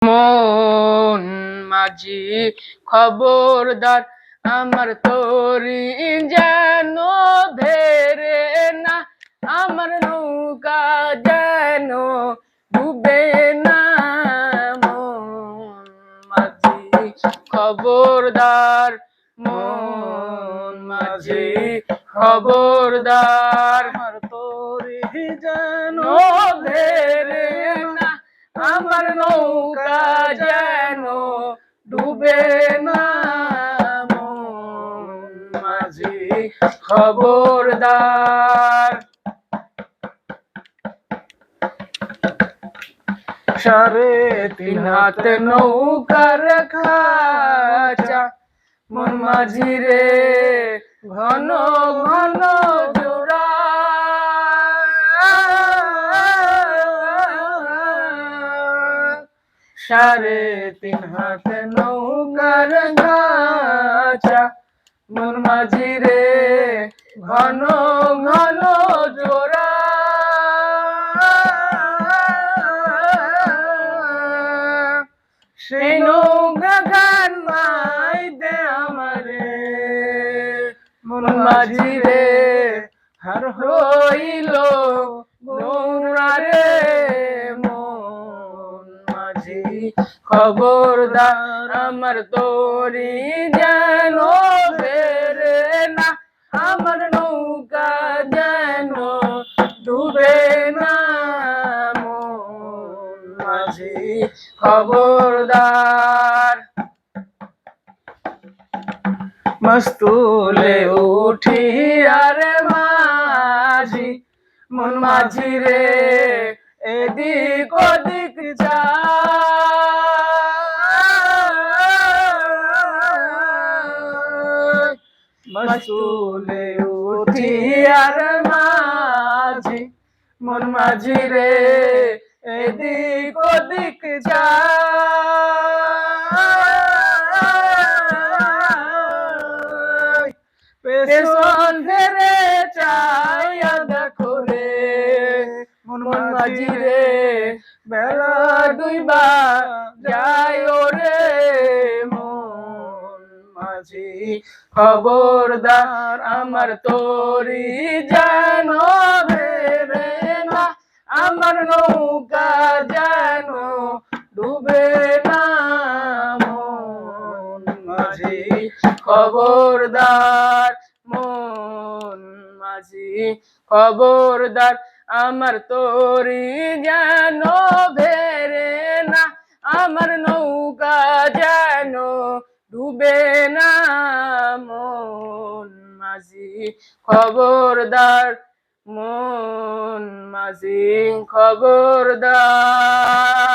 মন মাঝি খবরদার, আমার তরি যেন ধেরে না, আমার নৌকা যেন ডুবে না। মন মাঝি খবরদার, মন মাঝি খবরদার, আমার তরি যেন ধেরে না, আমার নৌকা যেন ডুবে না। মন মাঝি খবরদার। সাড়ে তিন হাত নৌকার খাঁচা, মন মাঝি রে ঘন ঘন জোড়া। সাড়ে তিন হাত নৌকার খাঁচা, মন মাঝি রে ঘন ঘন জোড়া। সেই নৌকা গান মাই দে আমারে, মন মাঝি রে হার হইল গৌরা রে। মন মাঝি খবরদার, আমার তরি যেন ফেরে না, আমার নৌকা যেন ডুবে না। মন মাঝি খবরদার। মস্তুলে উঠি আরে মাঝি, মন মাঝি রে এদিক ওদিক যায়। মস্তুলে উঠি আর মাঝি, মন মাঝি রে এদিক ওদিক যায়। পেছন ফেরে চাইয়া দেখো রে, মন মাঝি রে বেলা ডুইবা যায় রে। মন মাঝি খবরদার, আমার তরি যেন ভেবে না, আমার নৌকা যেন ডুবে না। মন মাঝি খবরদার, মন মাঝি খবরদার, আমার তরি যেন ভেরে না, আমার নৌকা যেন ডুবে না। মন মাঝি খবরদার, মন মাঝি খবরদার।